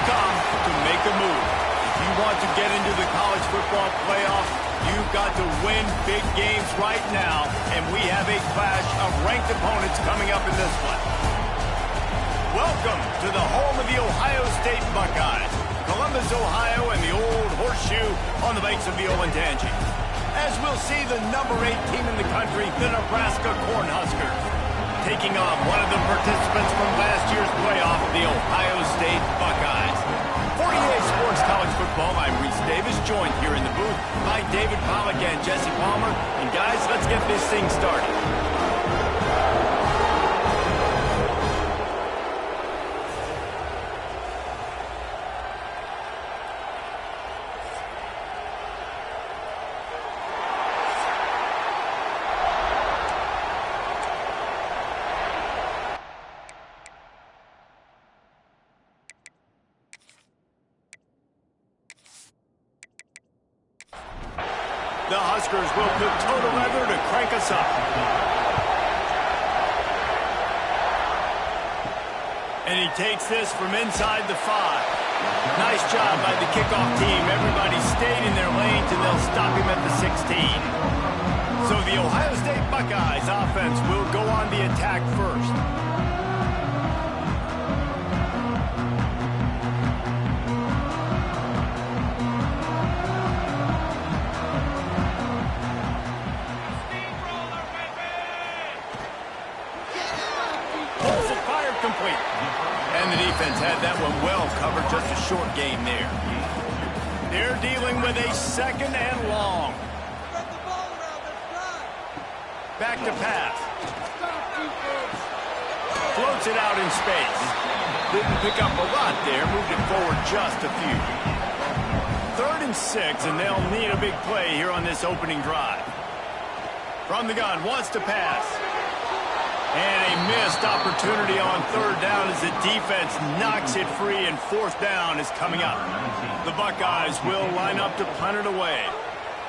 come to make a move. If you want to get into the college football playoffs, you've got to win big games right now, and we have a clash of ranked opponents coming up in this one. Welcome to the home of the Ohio State Buckeyes, Columbus, Ohio, and the Old Horseshoe on the banks of the Olentangy. As we'll see the number 8 team in the country, the Nebraska Cornhuskers, taking on one of the participants from last year's playoff, the Ohio State Buckeyes. For EA Sports College Football, I'm Reese Davis, joined here in the booth by David Pollack and Jesse Palmer. And guys, let's get this thing started. The Huskers will put total leather to crank us up. And he takes this from inside the 5. Nice job by the kickoff team. Everybody stayed in their lanes, and they'll stop him at the 16. So the Ohio State Buckeyes offense will go on the attack first. Complete. And the defense had that one well covered, just a short game there. They're dealing with a 2nd and long. Back to pass. Floats it out in space. Didn't pick up a lot there, moved it forward just a few. 3rd and 6, and they'll need a big play here on this opening drive. From the gun, wants to pass. And a missed opportunity on 3rd down as the defense knocks it free, and 4th down is coming up. The Buckeyes will line up to punt it away.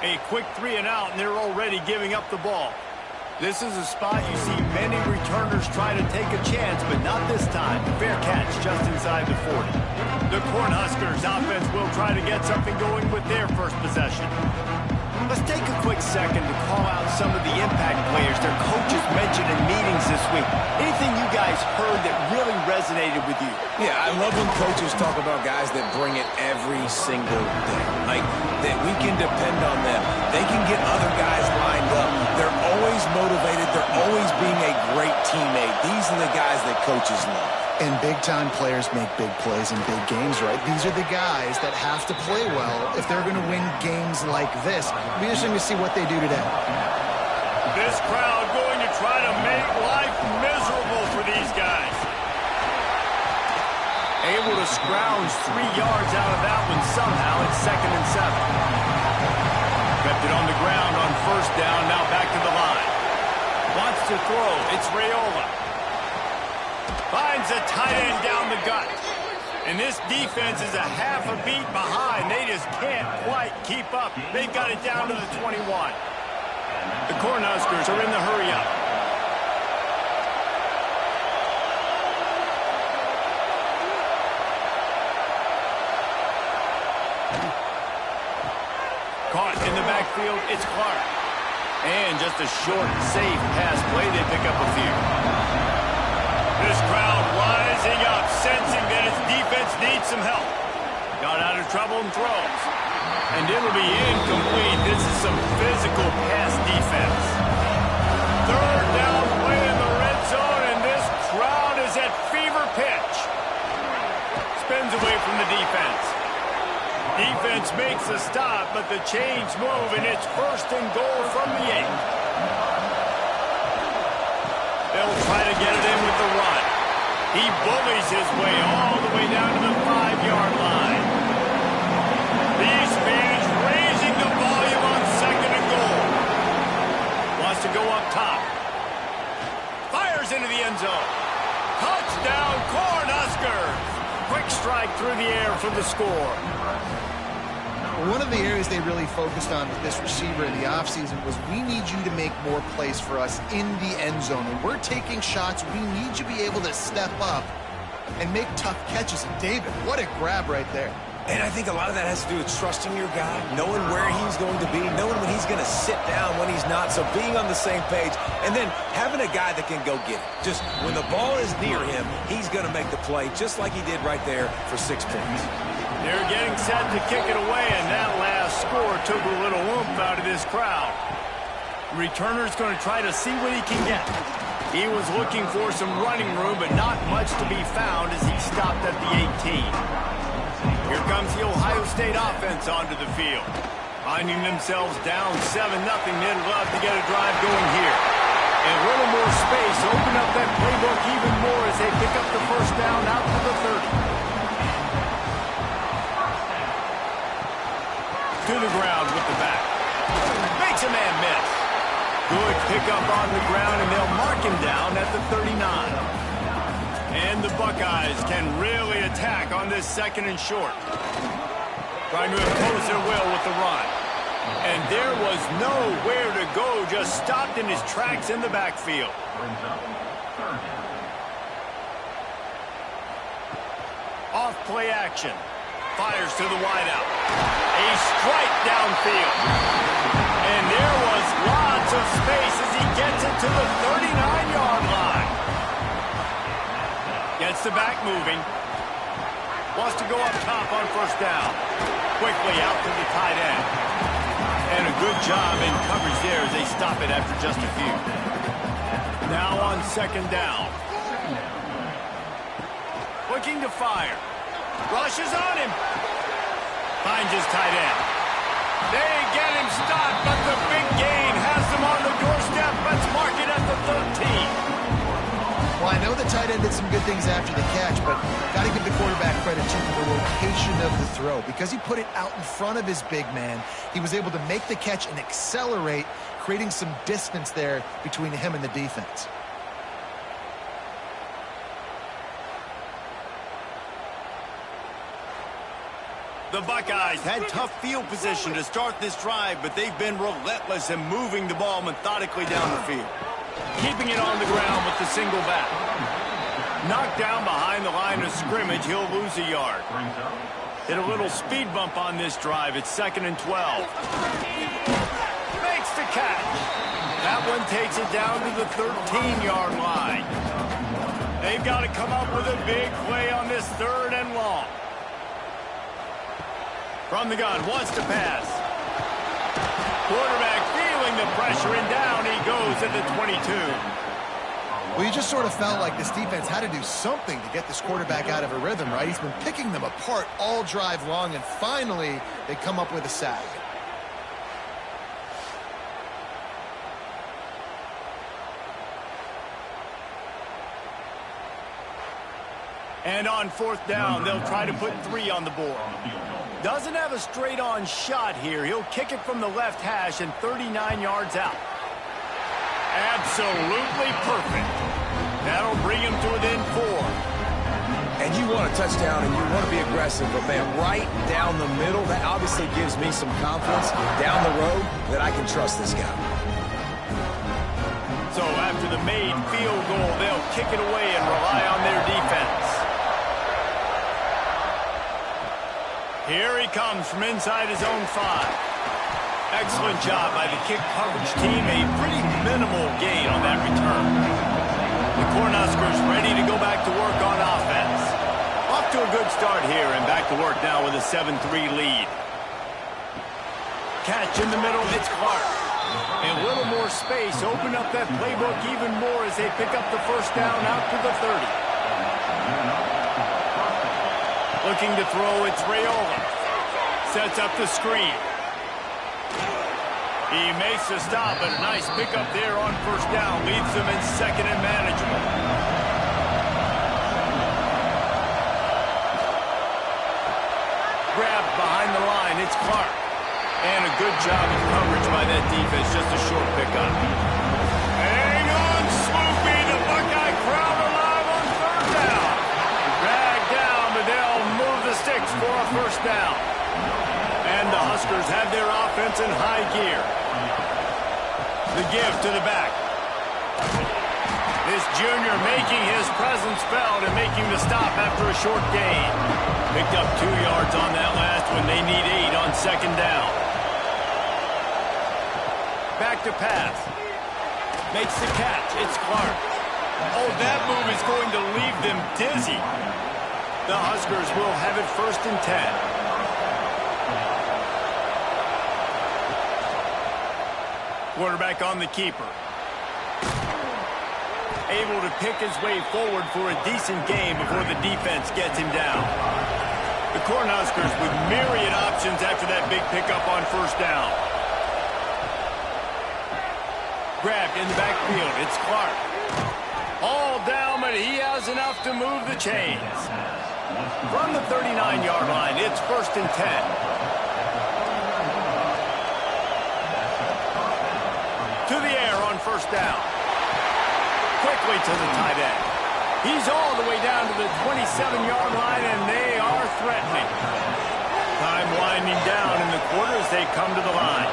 A quick 3 and out, and they're already giving up the ball. This is a spot you see many returners try to take a chance, but not this time. Fair catch just inside the 40. The Cornhuskers offense will try to get something going with their first possession. Let's take a quick second to call out some of the impact players their coaches mentioned in meetings this week. Anything you guys heard that really resonated with you? Yeah, I love when coaches talk about guys that bring it every single day. Like, that we can depend on them. They can get other guys lined up. They're always motivated. They're always being a great teammate. These are the guys that coaches love. And big-time players make big plays in big games, right? These are the guys that have to play well if they're going to win games like this. It'll be interesting to see what they do today. This crowd going to try to make life miserable for these guys. Able to scrounge 3 yards out of that one somehow. It's 2nd and 7. Kept it on the ground on 1st down, now back to the line. Wants to throw. It's Raiola. Finds a tight end down the gut. And this defense is a half a beat behind. They just can't quite keep up. They've got it down to the 21. The Cornhuskers are in the hurry-up. Caught in the backfield, it's Clark. And just a short, safe pass play. They pick up a few. This crowd rising up, sensing that its defense needs some help. Got out of trouble and throws. And it'll be incomplete. This is some physical pass defense. 3rd down play in the red zone, and this crowd is at fever pitch. Spins away from the defense. Defense makes a stop, but the chains move, and it's 1st and goal from the 8. They'll try to get it in with the run. He bullies his way all the way down to the 5-yard line. These fans raising the volume on 2nd and goal. Wants to go up top. Fires into the end zone. Touchdown, Cornhuskers. Quick strike through the air for the score. One of the areas they really focused on with this receiver in the offseason was we need you to make more plays for us in the end zone. And we're taking shots. We need you to be able to step up and make tough catches. And David, what a grab right there. And I think a lot of that has to do with trusting your guy, knowing where he's going to be, knowing when he's going to sit down, when he's not, so being on the same page, and then having a guy that can go get it. Just when the ball is near him, he's going to make the play, just like he did right there for 6 points. They're getting set to kick it away, and that last score took a little oomph out of this crowd. Returner's going to try to see what he can get. He was looking for some running room, but not much to be found as he stopped at the 18. Here comes the Ohio State offense onto the field. Finding themselves down 7-0, they'd love to get a drive going here. And a little more space, open up that playbook even more as they pick up the first down out to the 30. To the ground with the back. Makes a man miss. Good pickup on the ground, and they'll mark him down at the 39. And the Buckeyes can really attack on this 2nd and short. Trying to impose their will with the run. And there was nowhere to go, just stopped in his tracks in the backfield. Off play action. Fires to the wideout. A strike downfield. And there was lots of space as he gets it to the 39-yard line. Gets the back moving. Wants to go up top on first down. Quickly out to the tight end. And a good job in coverage there as they stop it after just a few. Now on 2nd down. Looking to fire. Rushes on him. Finds his tight end. They get him stopped, but the big gain has them on the doorstep. Let's mark it at the 13. Well, I know the tight end did some good things after the catch, but got to give the quarterback credit to the location of the throw. Because he put it out in front of his big man, he was able to make the catch and accelerate, creating some distance there between him and the defense. The Buckeyes had tough field position to start this drive, but they've been relentless in moving the ball methodically down the field. Keeping it on the ground with the single back. Knocked down behind the line of scrimmage, he'll lose a yard. Hit a little speed bump on this drive. It's 2nd and 12. Makes the catch. That one takes it down to the 13-yard line. They've got to come up with a big play on this 3rd and long. From the gun, wants to pass. Quarterback feeling the pressure, and down he goes at the 22. Well, you just sort of felt like this defense had to do something to get this quarterback out of a rhythm, right? He's been picking them apart all drive long, and finally they come up with a sack. And on 4th down, they'll try to put 3 on the board. Doesn't have a straight-on shot here. He'll kick it from the left hash and 39 yards out. Absolutely perfect. That'll bring him to within 4. And you want a touchdown and you want to be aggressive, but man, right down the middle, that obviously gives me some confidence down the road that I can trust this guy. So after the made field goal, they'll kick it away and rely on their defense. Here he comes from inside his own 5. Excellent job by the kick coverage team. A pretty minimal gain on that return. The Cornhuskers ready to go back to work on offense. Off to a good start here and back to work now with a 7-3 lead. Catch in the middle, it's Clark. And a little more space, open up that playbook even more as they pick up the first down out to the 30. Looking to throw, it's Raiola. Sets up the screen. He makes the stop, but a nice pickup there on first down. Leaves them in 2nd and manageable. Grabbed behind the line, it's Clark. And a good job of coverage by that defense, just a short pickup. Hang on, Swoopy, the Buckeye crowd alive on 3rd down. Dragged down, but they'll move the sticks for a first down. And the Huskers have their offense in high gear. The give to the back. This junior making his presence felt and making the stop after a short gain. Picked up 2 yards on that last one. They need 8 on second down. Back to pass. Makes the catch. It's Clark. Oh, that move is going to leave them dizzy. The Huskers will have it 1st and 10. Quarterback on the keeper. Able to pick his way forward for a decent game before the defense gets him down. The Cornhuskers with myriad options after that big pickup on 1st down. Grabbed in the backfield. It's Clark. All down, but he has enough to move the chains. From the 39-yard line, it's 1st and 10. To the air on 1st down. Quickly to the tight end. He's all the way down to the 27-yard line, and they are threatening. Time winding down in the quarter as they come to the line.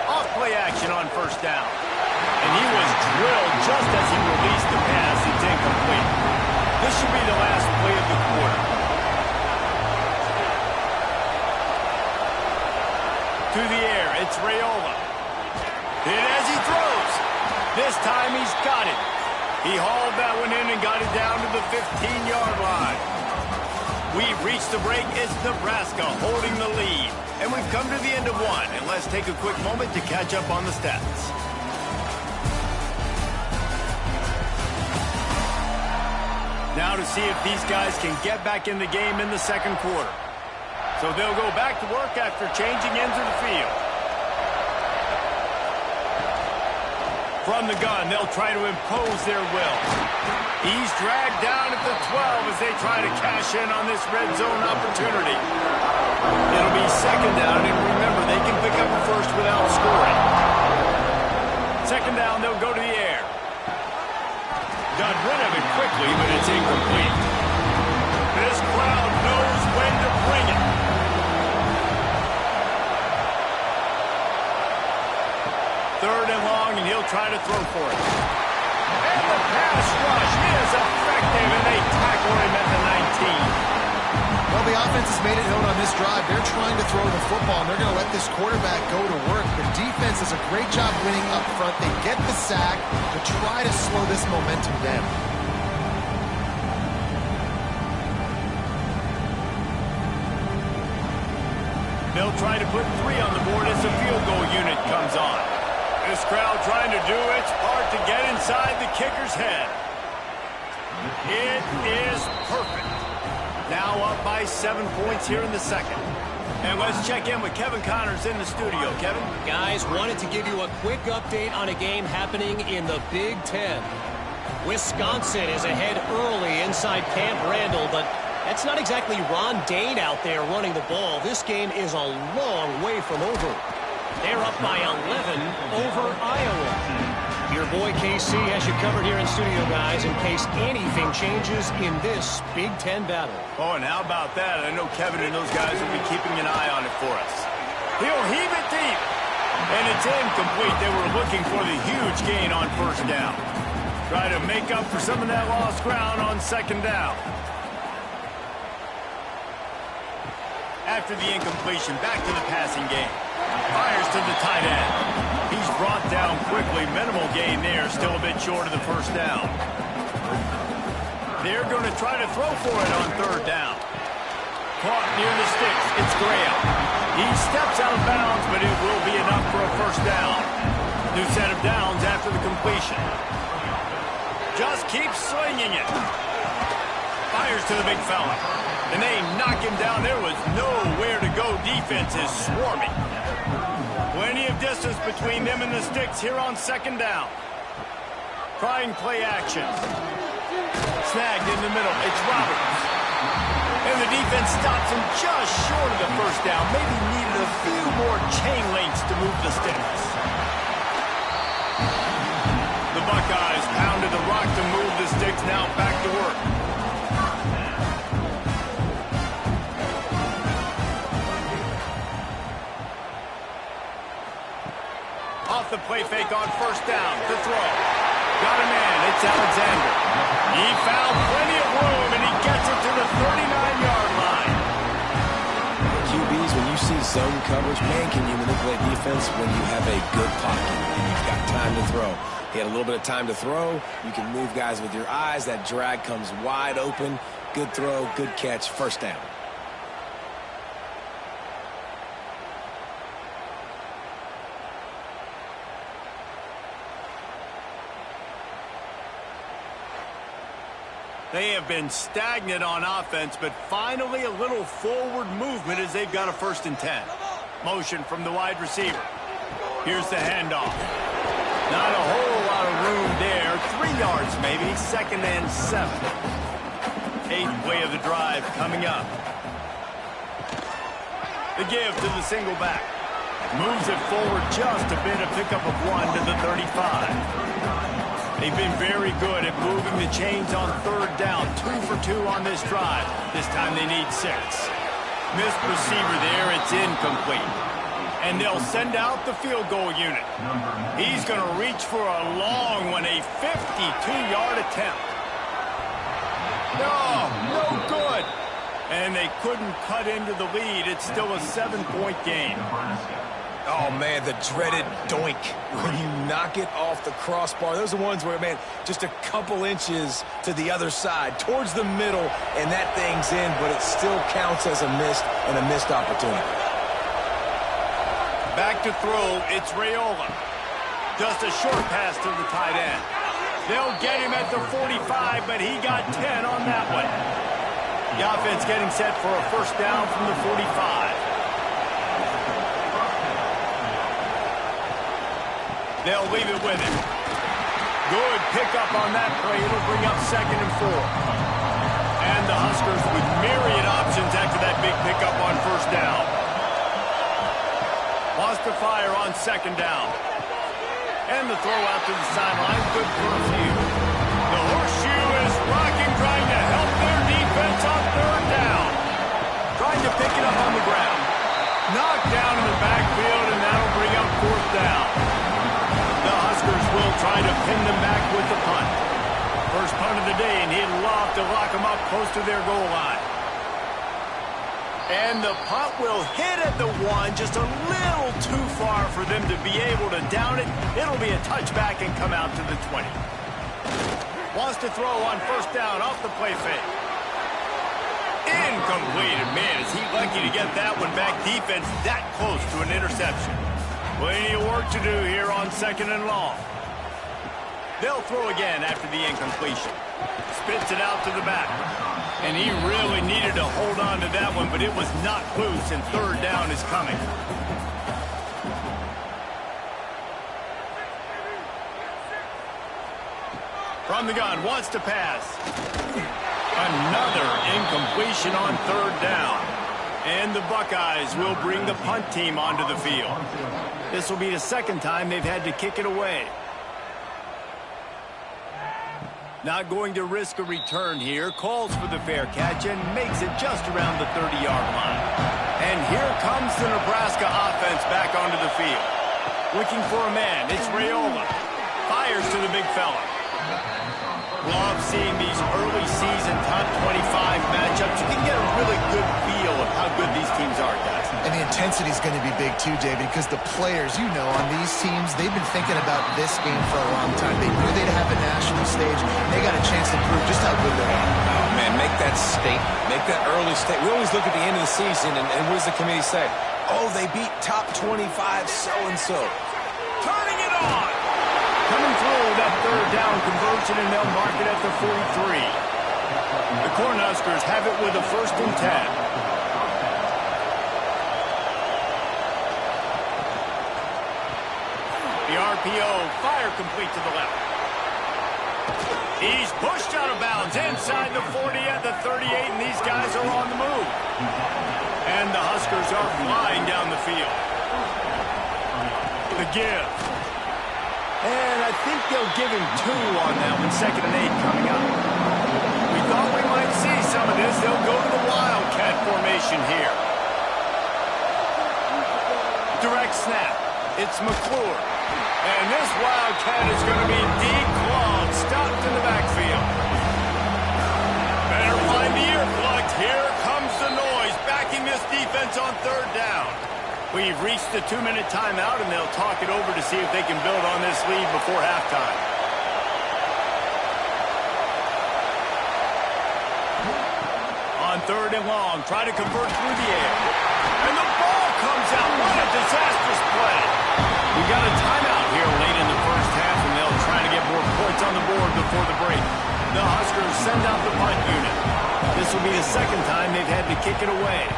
Off play action on 1st down. And he was drilled just as he released the pass. It's incomplete. This should be the last play of the quarter. To the air, it's Raiola. And as he throws, this time he's got it. He hauled that one in and got it down to the 15-yard line. We've reached the break. It's Nebraska holding the lead. And we've come to the end of one. And let's take a quick moment to catch up on the stats. Now to see if these guys can get back in the game in the second quarter. So they'll go back to work after changing into the field. From the gun, they'll try to impose their will. He's dragged down at the 12 as they try to cash in on this red zone opportunity. It'll be 2nd down, and remember, they can pick up a first without scoring. 2nd down, they'll go to the air. Got rid of it quickly, but it's incomplete. This crowd knows when to bring it. 3rd and long, and he'll try to throw for it. And the pass rush is effective, and they tackle him at the 19. Well, the offense has made it known on this drive. They're trying to throw the football, and they're going to let this quarterback go to work. The defense does a great job winning up front. They get the sack to try to slow this momentum down. They'll try to put 3 on the board as the field goal unit comes on. This crowd trying to do its part to get inside the kicker's head. It is perfect. Now up by 7 points here in the second. And let's check in with Kevin Connors in the studio. Kevin? Guys, wanted to give you a quick update on a game happening in the Big Ten. Wisconsin is ahead early inside Camp Randall, but that's not exactly Ron Dane out there running the ball. This game is a long way from over. They're up by 11 over Iowa. Your boy KC has you covered here in studio, guys, in case anything changes in this Big Ten battle. Oh, and how about that? I know Kevin and those guys will be keeping an eye on it for us. He'll heave it deep. And it's incomplete. They were looking for the huge gain on 1st down. Try to make up for some of that lost ground on 2nd down. After the incompletion, back to the passing game. Fires to the tight end. He's brought down quickly. Minimal gain there. Still a bit short of the 1st down. They're going to try to throw for it on 3rd down. Caught near the sticks. It's Graham. He steps out of bounds, but it will be enough for a 1st down. New set of downs after the completion. Just keeps slinging it. Fires to the big fella. And they knock him down. There was nowhere to go. Defense is swarming. Plenty of distance between them and the sticks here on 2nd down. Trying play action. Snagged in the middle. It's Roberts. And the defense stops him just short of the 1st down. Maybe needed a few more chain links to move the sticks. The Buckeyes pounded the rock to move the sticks. Now back to work. Off the play fake on 1st down to throw. Got a man. It's Alexander. He found plenty of room, and he gets it to the 39-yard line. QBs, when you see zone coverage, man, can you manipulate defense when you have a good pocket and you've got time to throw. He had a little bit of time to throw. You can move guys with your eyes. That drag comes wide open. Good throw, good catch, first down. They have been stagnant on offense, but finally a little forward movement as they've got a 1st and 10. Motion from the wide receiver. Here's the handoff. Not a whole lot of room there. 3 yards maybe. 2nd and 7. 8th play of the drive coming up. The give to the single back. Moves it forward just a bit. A pickup of 1 to the 35. They've been very good at moving the chains on 3rd down. 2 for 2 on this drive. This time they need 6. Missed receiver there. It's incomplete. And they'll send out the field goal unit. He's going to reach for a long one, a 52-yard attempt. No good. And they couldn't cut into the lead. It's still a 7-point game. Oh, man, the dreaded doink when you knock it off the crossbar. Those are ones where, man, just a couple inches to the other side, towards the middle, and that thing's in, but it still counts as a missed opportunity. Back to throw, it's Raiola. Just a short pass to the tight end. They'll get him at the 45, but he got 10 on that one. The offense getting set for a 1st down from the 45. They'll leave it with him. Good pickup on that play. It'll bring up 2nd and 4. And the Huskers with myriad options after that big pickup on 1st down. Lost to fire on 2nd down. And the throw out to the sideline. Good for a few. The horseshoe is rocking, trying to help their defense on 3rd down. Trying to pick it up on the ground. Knocked down in the backfield, and that'll bring up 4th down. The Huskers will try to pin them back with the punt. First punt of the day, and he'd love to lock them up close to their goal line. And the punt will hit at the 1, just a little too far for them to be able to down it. It'll be a touchback and come out to the 20. Wants to throw on 1st down off the play fake. Incomplete, and man, is he lucky to get that one back. Defense that close to an interception. Plenty of work to do here on 2nd and long. They'll throw again after the incompletion. Spits it out to the back. And he really needed to hold on to that one, but it was not loose, and 3rd down is coming. From the gun, wants to pass. Another incompletion on 3rd down. And the Buckeyes will bring the punt team onto the field. This will be the 2nd time they've had to kick it away. Not going to risk a return here. Calls for the fair catch and makes it just around the 30-yard line. And here comes the Nebraska offense back onto the field. Looking for a man. It's Raiola. Fires to the big fella. Love seeing these early season top 25 matchups. You can get a really good feel of how good these teams are, guys. And the intensity is going to be big too, David, because the players, you know, on these teams, they've been thinking about this game for a long time. They knew they'd have a national stage. And they got a chance to prove just how good they are. Oh, man, make that statement. Make that early statement. We always look at the end of the season, and what does the committee say? Oh, they beat top 25 so-and-so. Turning it on! Coming through that 3rd down conversion, and they'll mark it at the 43. The Cornhuskers have it with a 1st and 10. The RPO, fire complete to the left. He's pushed out of bounds inside the 40 at the 38, and these guys are on the move. And the Huskers are flying down the field. The give. And I think they'll give him 2 on that one. 2nd and 8 coming up. We thought we might see some of this. They'll go to the Wildcat formation here. Direct snap. It's McClure. And this Wildcat is going to be declawed, stopped in the backfield. Better find the earplugs. Here comes the noise, backing this defense on third down. We've reached the 2-minute timeout, and they'll talk it over to see if they can build on this lead before halftime. On third and long, try to convert through the air. And the ball comes out. What a disastrous play. We got a timeout here late in the first half, and they'll try to get more points on the board before the break. The Huskers send out the punt unit. This will be the second time they've had to kick it away.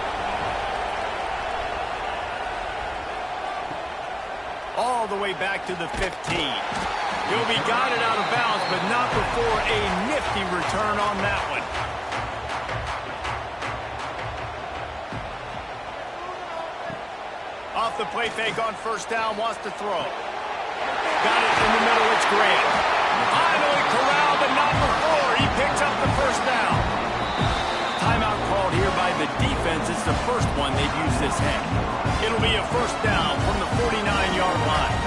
All the way back to the 15. He'll be guided out of bounds, but not before a nifty return on that one. Off the play fake on first down, wants to throw. Got it in the middle, it's Grant. Finally corralled, but not before. He picks up the first down. Timeout called here by the defense. It's the first one they've used this half. It'll be a first down from the 49-yard line.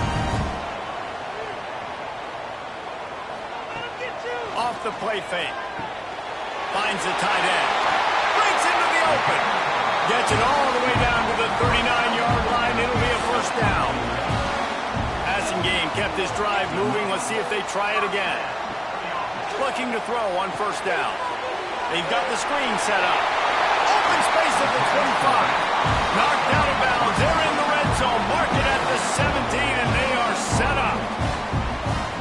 Off the play fake. Finds the tight end. Breaks into the open. Gets it all the way down to the 39-yard line. It'll be a first down. Passing game kept this drive moving. Let's see if they try it again. Looking to throw on first down. They've got the screen set up. Open space at the 25. Knocked out of bounds. They're in the red zone. Mark it at the 17, and they are set up.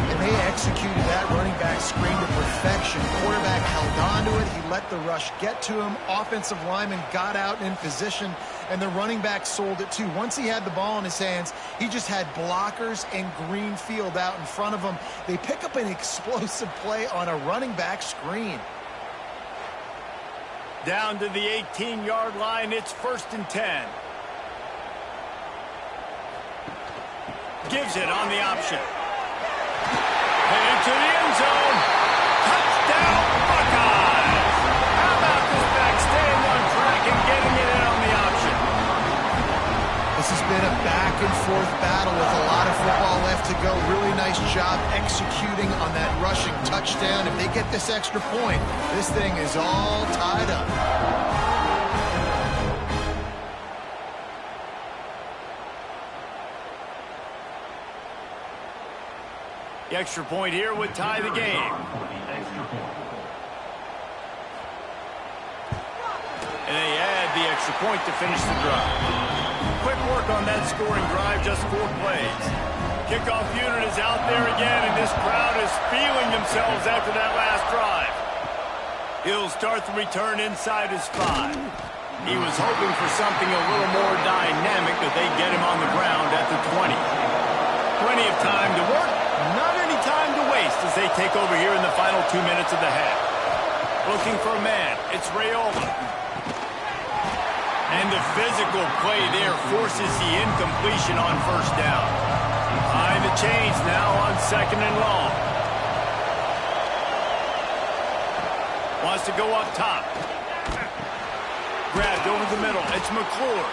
And they executed that running back screen to perfection. Quarterback held on to it. He let the rush get to him. Offensive lineman got out in position, and the running back sold it too. Once he had the ball in his hands, he just had blockers and green field out in front of him. They pick up an explosive play on a running back screen. Down to the 18-yard line, it's 1st and 10. Gives it on the option. Headed to the end zone. Touchdown, Buckeyes! How about this back staying on track and getting it in on the option? This has been a back-and-forth battle with a lot of football left to go. Really nice job executing on that rushing touchdown. If they get this extra point, this thing is all tied up. The extra point here would tie the game. And they add the extra point to finish the drive. Quick work on that scoring drive, just 4 plays. Kickoff unit is out there again, and this crowd is feeling themselves after that last drive. He'll start the return inside his 5. He was hoping for something a little more dynamic, but they get him on the ground at the 20. Plenty of time to work, not any time to waste as they take over here in the final 2 minutes of the half. Looking for a man, it's Raiola. And the physical play there forces the incompletion on first down. Behind the chains now on 2nd and long. Wants to go up top. Grabbed over the middle. It's McClure.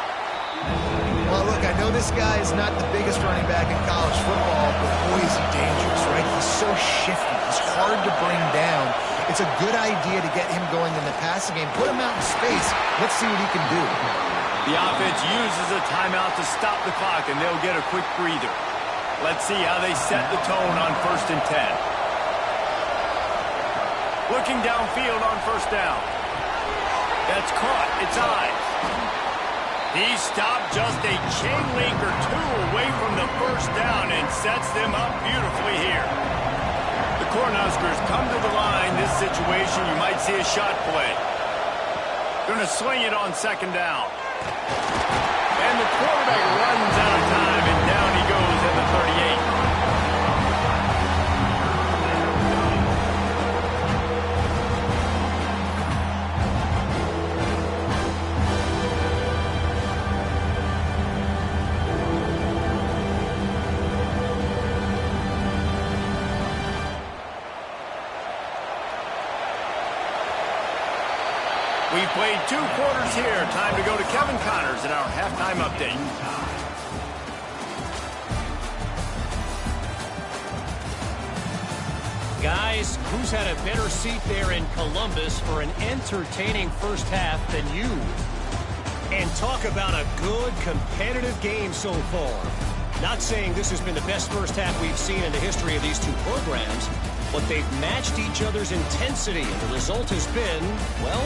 Well, look, I know this guy is not the biggest running back in college football, but boy, is he dangerous, right? He's so shifty. He's hard to bring down. It's a good idea to get him going in the passing game. Put him out in space. Let's see what he can do. The offense uses a timeout to stop the clock, and they'll get a quick breather. Let's see how they set the tone on 1st and 10. Looking downfield on first down. That's caught. It's eyes. He stopped just a chain link or 2 away from the first down and sets them up beautifully here. The Cornhuskers come to the line. This situation, you might see a shot play. Going to swing it on 2nd down. And the quarterback runs out of time, and down he goes at the 38. We've played 2 quarters here. Time to go to Kevin Connors in our halftime update. Guys, who's had a better seat there in Columbus for an entertaining first half than you? And talk about a good, competitive game so far. Not saying this has been the best first half we've seen in the history of these two programs, but they've matched each other's intensity, and the result has been, well,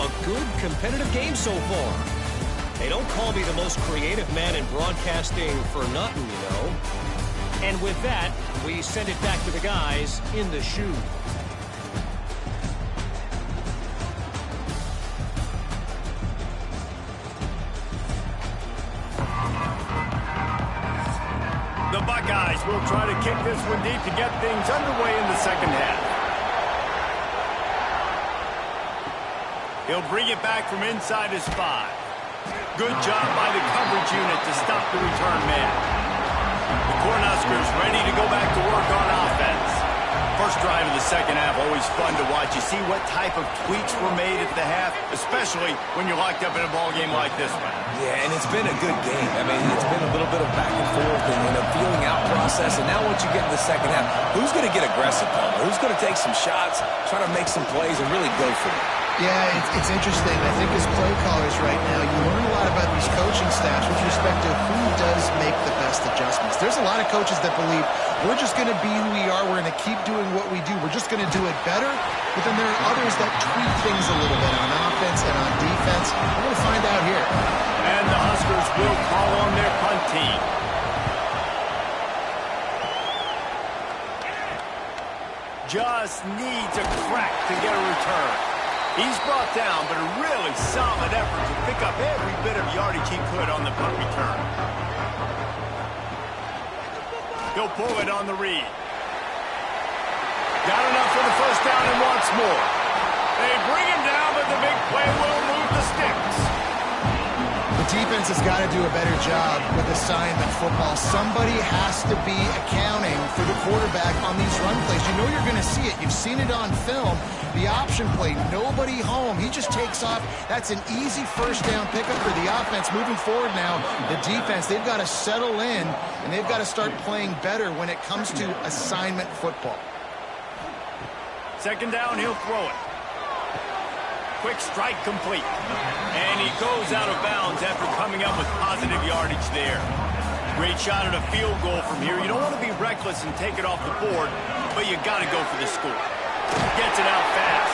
a good, competitive game so far. They don't call me the most creative man in broadcasting for nothing, you know. And with that, we send it back to the guys in the shoe. The Buckeyes will try to kick this one deep to get things underway in the second half. He'll bring it back from inside his 5. Good job by the coverage unit to stop the return man. The Cornhuskers ready to go back to work on offense. First drive of the second half, always fun to watch. You see what type of tweaks were made at the half, especially when you're locked up in a ball game like this one. Yeah, and it's been a good game. I mean, it's been a little bit of back and forth and a feeling out process. And now once you get in the second half, who's going to get aggressive, Palmer? Who's going to take some shots, try to make some plays, and really go for it? Yeah, it's interesting. I think as play callers right now, you learn a lot about these coaching staffs with respect to who does make the best adjustments. There's a lot of coaches that believe we're just going to be who we are. We're going to keep doing what we do. We're just going to do it better. But then there are others that tweak things a little bit on offense and on defense. We're going to find out here. And the Huskers will call on their punt team. Just needs a crack to get a return. He's brought down, but a really solid effort to pick up every bit of yardage he could on the punt return. He'll pull it on the read. Got enough for the first down and wants more. They bring him down, but the big play will move the sticks. The defense has got to do a better job with assignment football. Somebody has to be accounting for the quarterback on these run plays. You know you're going to see it. You've seen it on film. The option play, nobody home. He just takes off. That's an easy first down pickup for the offense. Moving forward now, the defense, they've got to settle in, and they've got to start playing better when it comes to assignment football. Second down, he'll throw it. Quick strike complete. And he goes out of bounds after coming up with positive yardage there. Great shot at a field goal from here. You don't want to be reckless and take it off the board, but you got to go for the score. Gets it out fast.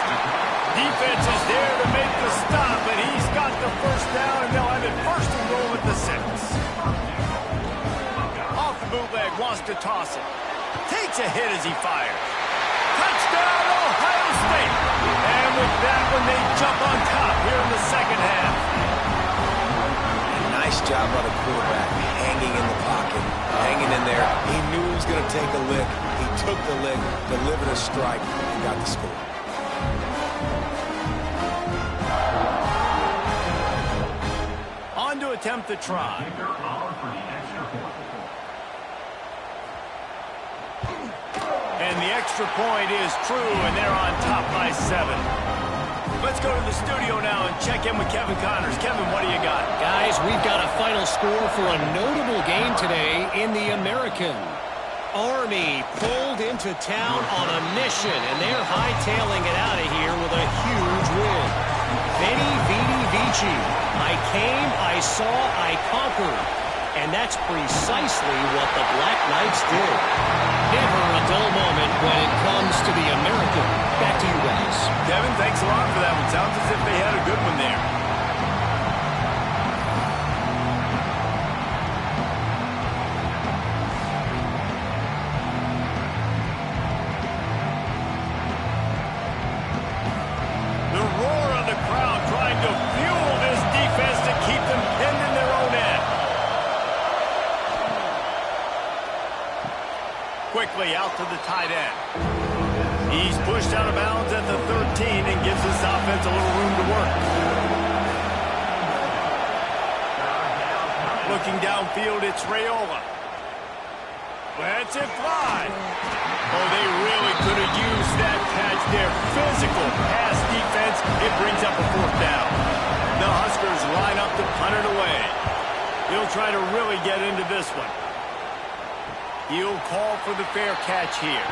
Defense is there to make the stop, but he's got the first down, and they'll have it first and goal at the 6. Off the bootleg, wants to toss it. Takes a hit as he fires. Touchdown, Ohio State! And with that one, they jump on top here in the second half. Nice job by the quarterback, hanging in the pocket, hanging in there. He knew he was going to take a lick. He took the lick, delivered a strike, and got the score. On to attempt the try. And the extra point is true, and they're on top by 7. Let's go to the studio now and check in with Kevin Connors. Kevin, what do you got? Guys, we've got a final score for a notable game today in the American. Army pulled into town on a mission, and they're hightailing it out of here with a huge win. Veni, vidi, vici. I came, I saw, I conquered. And that's precisely what the Black Knights did. Never a dull moment when it comes to the American. Back to you guys. Kevin, thanks a lot for that one. Sounds as if they had a good one there. The roar of the crowd trying to fuel this defense to keep them pinned in their own end. Quickly out to the tight end. He's pushed out of bounds at the 13 and gives this offense a little room to work. Looking downfield, it's Raiola. Lets it fly. Oh, they really could have used that catch there. Physical pass defense. It brings up a 4th down. The Huskers line up to punt it away. He'll try to really get into this one. He'll call for the fair catch here.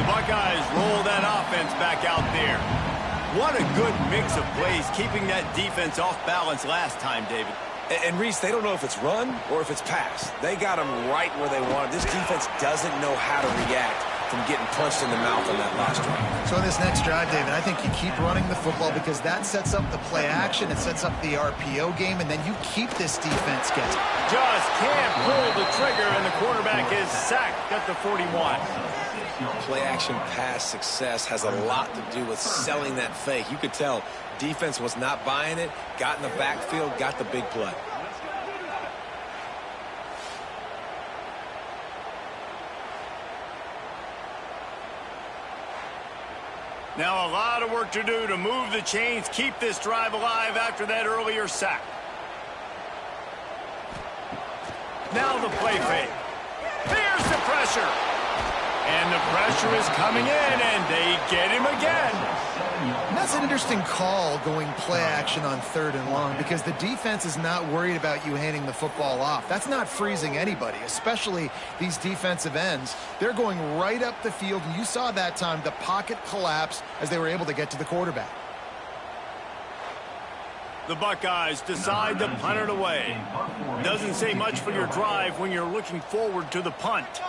The Buckeyes roll that offense back out there. What a good mix of plays, keeping that defense off balance last time, David. And Reese, they don't know if it's run or if it's pass. They got them right where they want it. This defense doesn't know how to react from getting punched in the mouth on that last drive. So in this next drive, David, I think you keep running the football because that sets up the play action. It sets up the RPO game, and then you keep this defense guessing. Just can't pull the trigger, and the quarterback is sacked at the 41. Play action pass success has a lot to do with selling that fake. You could tell defense was not buying it, got in the backfield, got the big play. Now a lot of work to do to move the chains, keep this drive alive after that earlier sack. Now the play fake. There's the pressure. And the pressure is coming in, and they get him again. And that's an interesting call going play action on 3rd and long because the defense is not worried about you handing the football off. That's not freezing anybody, especially these defensive ends. They're going right up the field, and you saw that time the pocket collapse as they were able to get to the quarterback. The Buckeyes decide to punt it away. Doesn't say much for your drive when you're looking forward to the punt.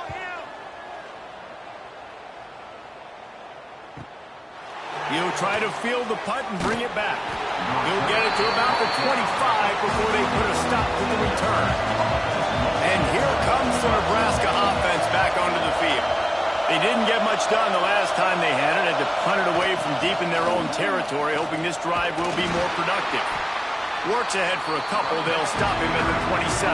He'll try to field the punt and bring it back. He'll get it to about the 25 before they put a stop to the return. And here comes the Nebraska offense back onto the field. They didn't get much done the last time they had it. Had to punt it away from deep in their own territory, hoping this drive will be more productive. Works ahead for a couple. They'll stop him at the 27.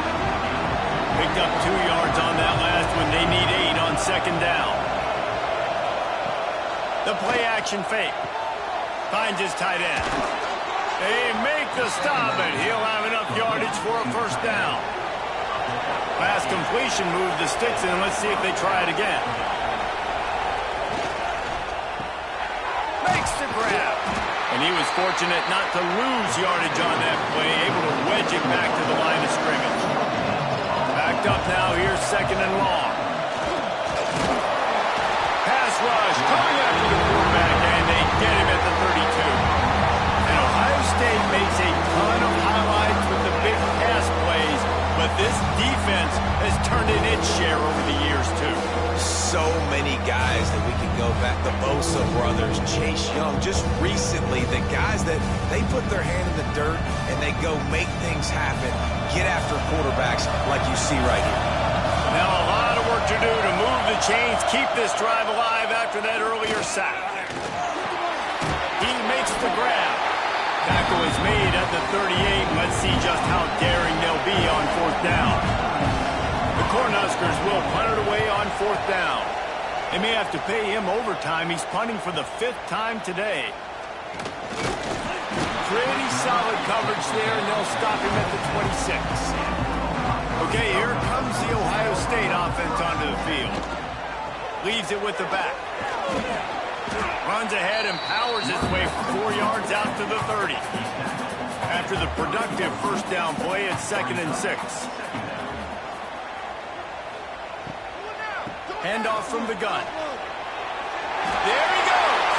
Picked up 2 yards on that last one. They need 8 on 2nd down. The play action fake. Finds his tight end. They make the stop, and he'll have enough yardage for a 1st down. Pass completion moved the sticks in. Let's see if they try it again. Makes the grab. And he was fortunate not to lose yardage on that play, able to wedge it back to the line of scrimmage. Backed up now, here's 2nd and long. Pass rush, coming after the quarterback, and they get him at the 32. And Ohio State makes a ton of highlights with the big pass plays, but this defense has turned in its share over the years, too. So many guys that we can go back. The Bosa brothers, Chase Young. Just recently, the guys that they put their hand in the dirt and they go make things happen, get after quarterbacks like you see right here. Now a lot of work to do to move the chains, keep this drive alive after that earlier sack. He makes the grab. Tackle is made at the 38. Let's see just how daring they'll be on 4th down. The Cornhuskers will punt it away on 4th down. They may have to pay him overtime. He's punting for the 5th time today. Pretty solid coverage there, and they'll stop him at the 26. Okay, here comes the Ohio State offense onto the field. Leaves it with the back. Runs ahead and powers his way for 4 yards out to the 30. After the productive 1st down play, it's 2nd and 6. Handoff from the gun. There he goes.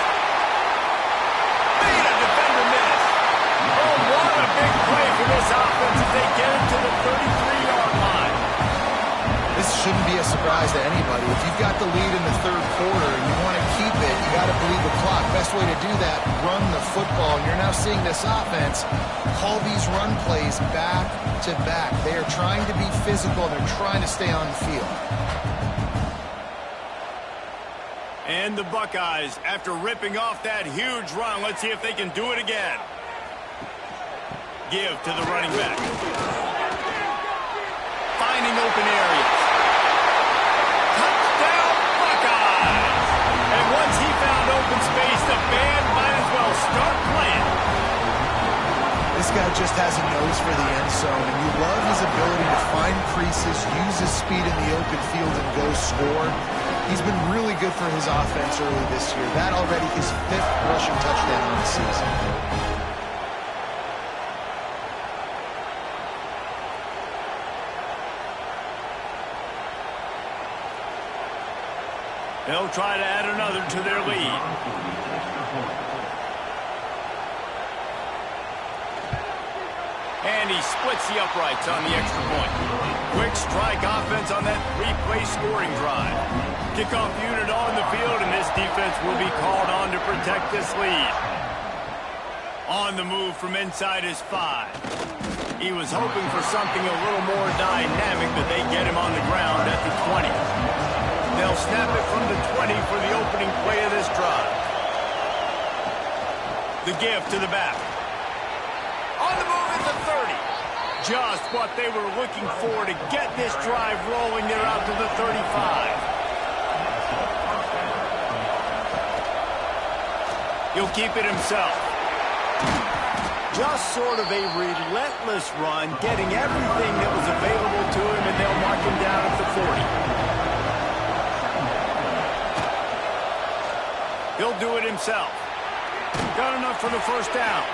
Made a defender miss. Oh, what a big play for this offense as they get it to the 33-yard line. This shouldn't be a surprise to anybody. If you've got the lead in the 3rd quarter and you want to keep it, you got to bleed the clock. Best way to do that, run the football. And you're now seeing this offense call these run plays back to back. They are trying to be physical. They're trying to stay on the field. And the Buckeyes, after ripping off that huge run, let's see if they can do it again. Give to the running back. Finding open areas. Touchdown, Buckeyes! And once he found open space, the band might as well start playing. This guy just has a nose for the end zone, and you love his ability to find creases, use his speed in the open field, and go score. He's been really good for his offense early this year. That already his 5th rushing touchdown on the season. They'll try to add another to their lead. And he splits the uprights on the extra point. Quick strike offense on that three-play scoring drive. Kickoff unit on the field, and this defense will be called on to protect this lead. On the move from inside his 5. He was hoping for something a little more dynamic, but they get him on the ground at the 20. They'll snap it from the 20 for the opening play of this drive. The give to the back. On the move at the 30. Just what they were looking for to get this drive rolling. They're out to the 35. He'll keep it himself. Just sort of a relentless run, getting everything that was available to him, and they'll mark him down at the 40. He'll do it himself. Got enough for the first down.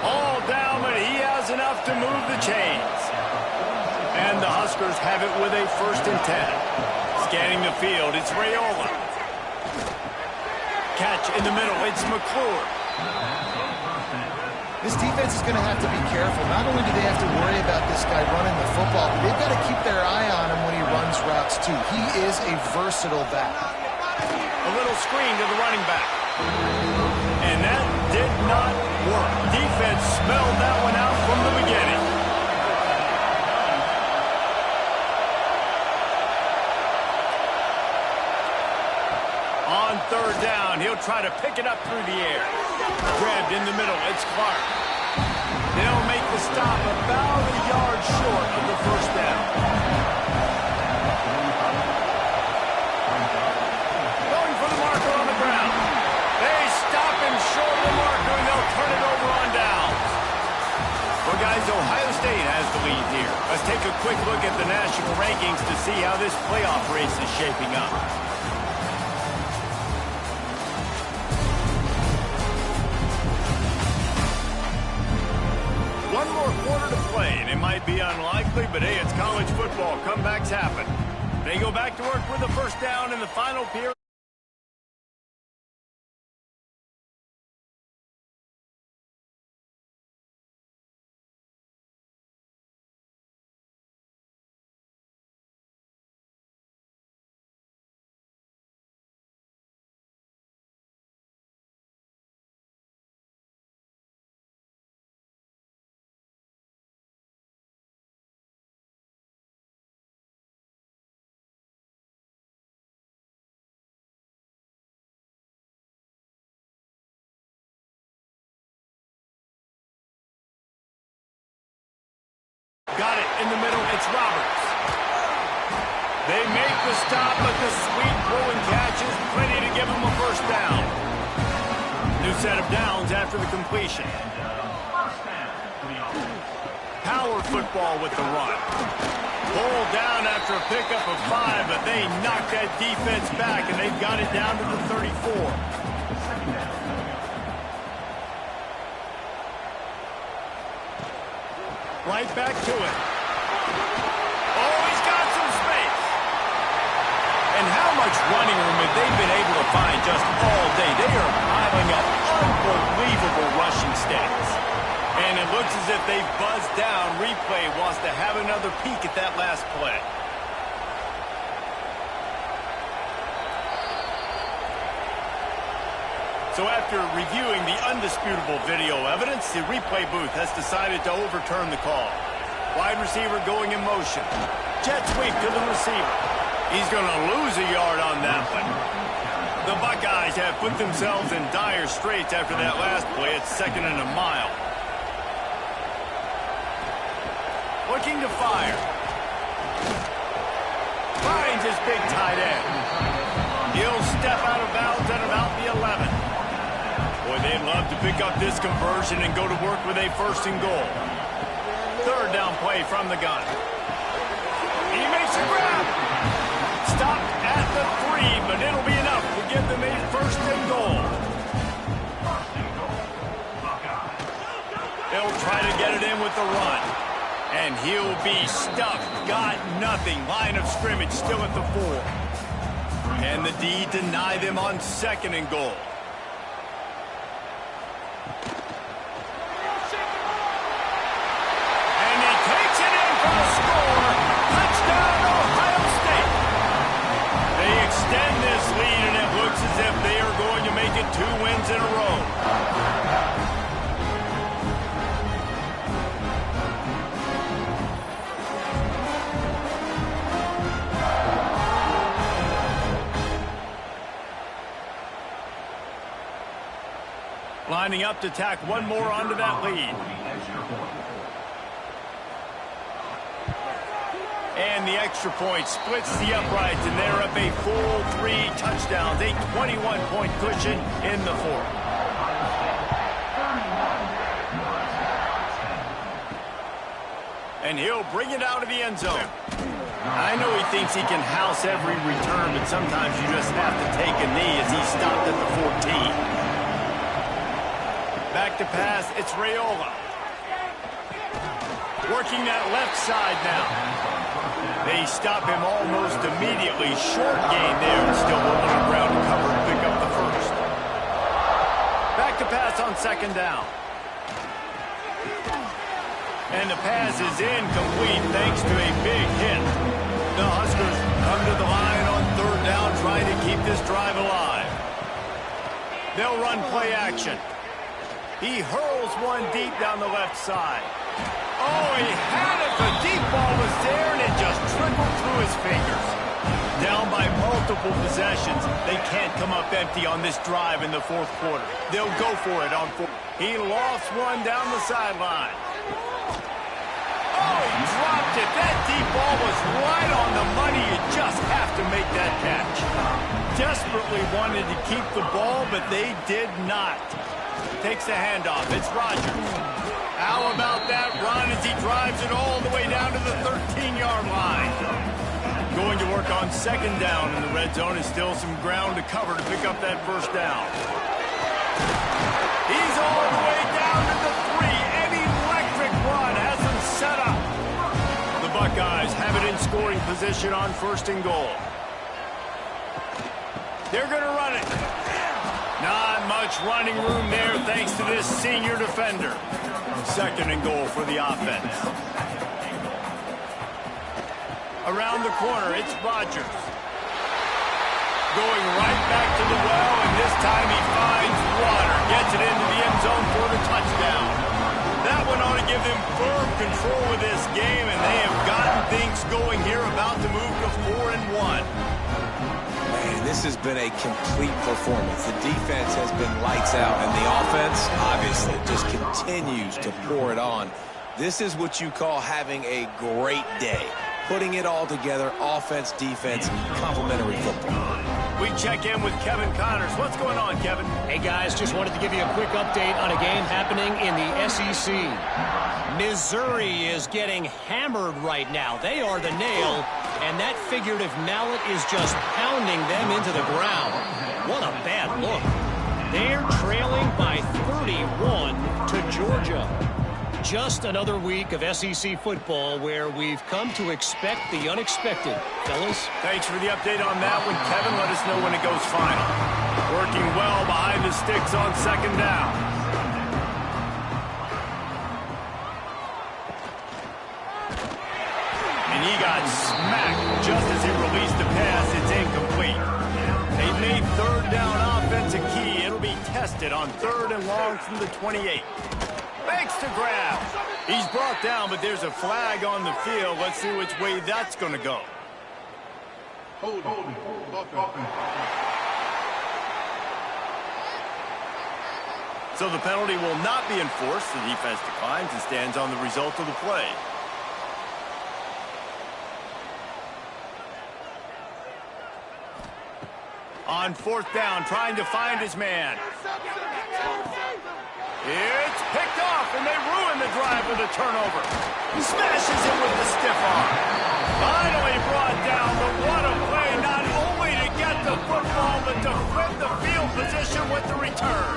All down, but he has enough to move the chains. And the Huskers have it with a 1st and 10. Scanning the field, it's Raiola. Catch in the middle, it's McClure. This defense is going to have to be careful. Not only do they have to worry about this guy running the football, but they've got to keep their eye on him when he runs routes, too. He is a versatile back. A little screen to the running back. And that did not work. Defense smelled that one out from the beginning. On 3rd down, he'll try to pick it up through the air. Grabbed in the middle, it's Clark. They'll make the stop about a yard short of the 1st down. Going for the marker on the ground. They stop him short of the marker, and they'll turn it over on downs. Well, guys, Ohio State has the lead here. Let's take a quick look at the national rankings to see how this playoff race is shaping up. One more quarter to play, and it might be unlikely, but hey, it's college football. Comebacks happen. They go back to work with a 1st down in the final period. Got it in the middle. It's Roberts. They make the stop, but the sweet throw and catch is plenty to give them a 1st down. New set of downs after the completion. Power football with the run. Pulled down after a pickup of 5, but they knocked that defense back, and they've got it down to the 34. Right back to it. Oh, he's got some space. And how much running room have they been able to find just all day? They are piling up unbelievable rushing stats. And it looks as if they've buzzed down. Replay wants to have another peek at that last play. So after reviewing the undisputable video evidence, the replay booth has decided to overturn the call. Wide receiver going in motion. Jet sweep to the receiver. He's going to lose a yard on that one. The Buckeyes have put themselves in dire straits after that last play. It's 2nd and a mile. Looking to fire. Finds his big tight end. He'll step out of bounds at about the 11. Boy, they'd love to pick up this conversion and go to work with a 1st and goal. 3rd down play from the gun. He makes a grab. Stopped at the 3, but it'll be enough to give them a 1st and goal. They'll try to get it in with the run. And he'll be stuck. Got nothing. Line of scrimmage still at the 4. And the D deny them on 2nd and goal. And he takes it in for the score. Touchdown, Ohio State. They extend this lead, and it looks as if they are going to make it 2 wins in a row. Lining up to tack one more onto that lead. And the extra point splits the uprights, and they're up a full 3 touchdowns, a 21-point cushion in the 4th. And he'll bring it out of the end zone. I know he thinks he can house every return, but sometimes you just have to take a knee as he stopped at the 14. Back to pass, it's Raiola. Working that left side now. They stop him almost immediately. Short gain there, and still a little ground to cover to pick up the 1st. Back to pass on 2nd down. And the pass is incomplete thanks to a big hit. The Huskers come to the line on 3rd down, trying to keep this drive alive. They'll run play action. He hurls one deep down the left side. Oh, he had it. The deep ball was there, and it just trickled through his fingers. Down by multiple possessions. They can't come up empty on this drive in the 4th quarter. They'll go for it on 4th. He lost one down the sideline. Oh, he dropped it. That deep ball was right on the money. You just have to make that catch. Desperately wanted to keep the ball, but they did not. Takes the handoff. It's Rodgers. How about that run as he drives it all the way down to the 13-yard line? Going to work on 2nd down in the red zone. Is still some ground to cover to pick up that 1st down. He's all the way down to the 3. An electric run has him set up. The Buckeyes have it in scoring position on 1st and goal. They're going to run it. Not much running room there thanks to this senior defender. 2nd and goal for the offense. Around the corner, it's Rodgers. Going right back to the well, and this time he finds water. Gets it into the end zone for the touchdown. That one ought to give them firm control of this game, and they have gotten things going here, about to move to 4-1. Man, this has been a complete performance. The defense has been lights out, and the offense, obviously, just continues to pour it on. This is what you call having a great day. Putting it all together, offense, defense, complementary football. We check in with Kevin Connors. What's going on, Kevin? Hey, guys, just wanted to give you a quick update on a game happening in the SEC. Missouri is getting hammered right now. They are the nail, and that figurative mallet is just pounding them into the ground. What a bad look. They're trailing by 31 to Georgia. Just another week of SEC football where we've come to expect the unexpected. Fellas? Thanks for the update on that one, Kevin. Let us know when it goes final. Working well behind the sticks on 2nd down. And he got smacked just as he released the pass. It's incomplete. They've made 3rd down offense a key. It'll be tested on 3rd and long from the 28. Makes the grab. He's brought down, but there's a flag on the field. Let's see which way that's going to go. Hold. So the penalty will not be enforced. The defense declines and stands on the result of the play. On 4th down, trying to find his man. It's picked off, and they ruin the drive with a turnover. He smashes it with the stiff arm. Finally brought down, but what a play, not only to get the football, but to flip the field position with the return.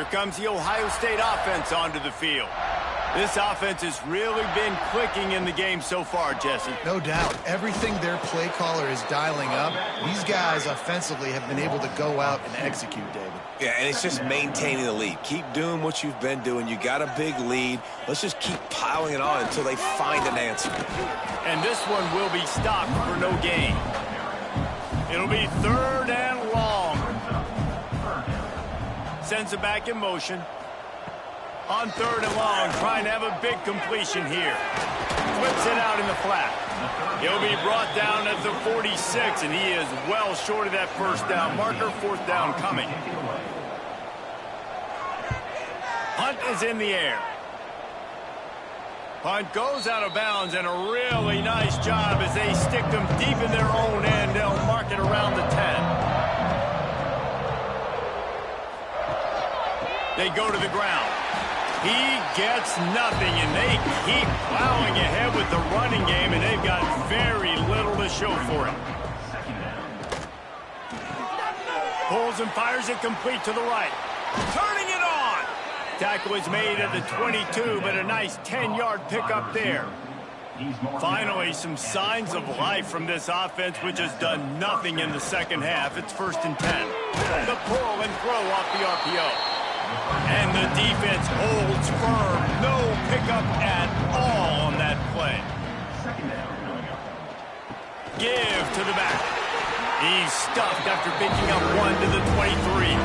Here comes the Ohio State offense onto the field. This offense has really been clicking in the game so far, Jesse. No doubt. Everything their play caller is dialing up, these guys offensively have been able to go out and execute, David. Yeah, and it's just maintaining the lead. Keep doing what you've been doing. You got a big lead. Let's just keep piling it on until they find an answer. And this one will be stopped for no gain. It'll be 3rd and long. Sends it back in motion. On 3rd and long, trying to have a big completion here. Flips it out in the flat. He'll be brought down at the 46, and he is well short of that first down marker. 4th down coming. Punt is in the air. Punt goes out of bounds, and a really nice job as they stick them deep in their own end. They'll mark it around the 10. They go to the ground. He gets nothing, and they keep plowing ahead with the running game, and they've got very little to show for it. Pulls and fires it complete to the right. Turning it on. Tackle is made at the 22, but a nice 10-yard pickup there. Finally, some signs of life from this offense, which has done nothing in the second half. It's 1st and 10. The pull and throw off the RPO. And the defense holds firm. No pickup at all on that play. Give to the back. He's stuffed after picking up 1 to the 23.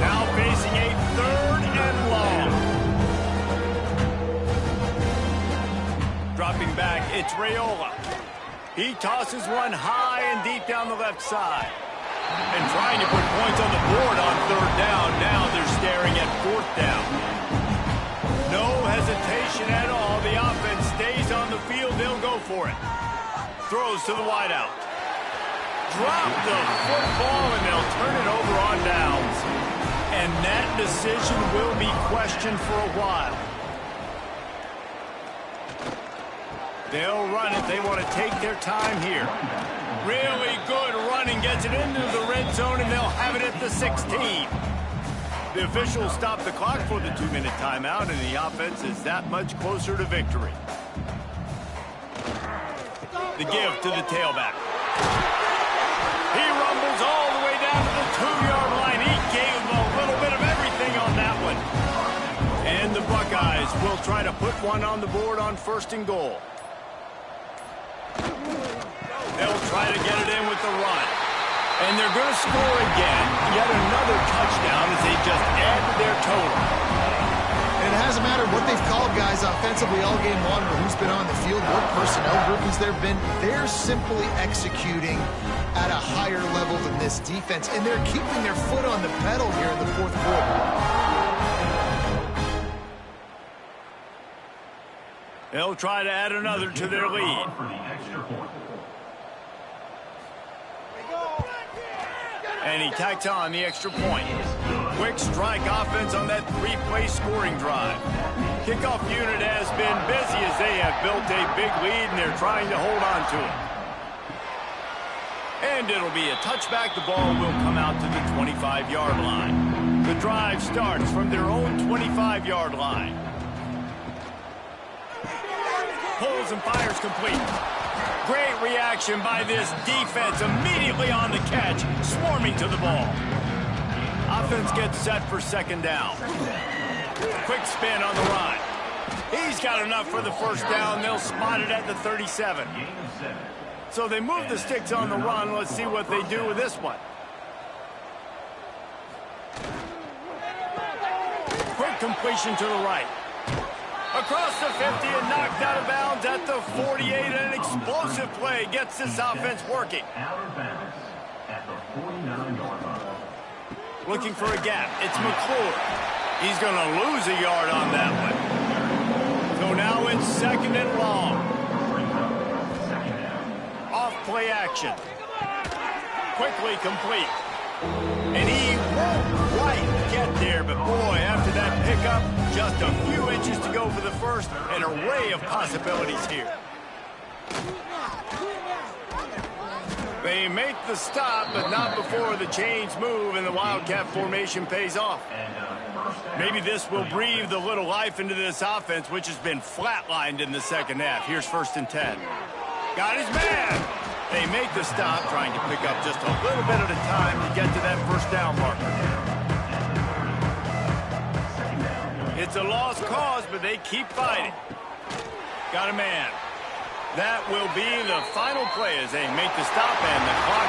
Now facing a 3rd and long. Dropping back, it's Raiola. He tosses one high and deep down the left side. And trying to put points on the board on 3rd down. Now they're staring at 4th down. No hesitation at all. The offense stays on the field. They'll go for it. Throws to the wideout. Drop the football, and they'll turn it over on downs. And that decision will be questioned for a while. They'll run it. They want to take their time here. Really good running, gets it into the red zone, and they'll have it at the 16. The officials stop the clock for the 2-minute timeout, and the offense is that much closer to victory. The give to the tailback. He rumbles all the way down to the 2-yard line. He gave them a little bit of everything on that one. And the Buckeyes will try to put one on the board on 1st and goal. They'll try to get it in with the run. And they're going to score again. Yet another touchdown as they just add to their total. And it hasn't mattered what they've called guys offensively all game long or who's been on the field, what personnel groupings there have been. They're simply executing at a higher level than this defense. And they're keeping their foot on the pedal here in the 4th quarter. They'll try to add another to their lead. And he tacks on the extra point. Quick strike offense on that 3-play scoring drive. Kickoff unit has been busy as they have built a big lead, and they're trying to hold on to it. And it'll be a touchback. The ball will come out to the 25-yard line. The drive starts from their own 25-yard line. Pulls and fires complete. Great reaction by this defense, immediately on the catch, swarming to the ball. Offense gets set for 2nd down. Quick spin on the run. He's got enough for the 1st down. They'll spot it at the 37. So they move the sticks on the run. Let's see what they do with this one. Quick completion to the right. Across the 50 and knocked out of bounds at the 48. An explosive play gets this offense working. Out of bounds at the 49-yard line. Looking for a gap. It's McClure. He's going to lose a yard on that one. So now it's 2nd and long. Off play action. Quickly complete. And he won't quite get there, but boy, after that pickup, just a few inches to go for the first. An array of possibilities here. They They make the stop, but not before the chains move and the Wildcat formation pays off. Maybe this will breathe a little life into this offense, which has been flatlined in the second half. Here's 1st and 10. Got his man. They make the stop, trying to pick up just a little bit at a time to get to that 1st down marker. It's a lost cause, but they keep fighting. Got a man. That will be the final play as they make the stop, and the clock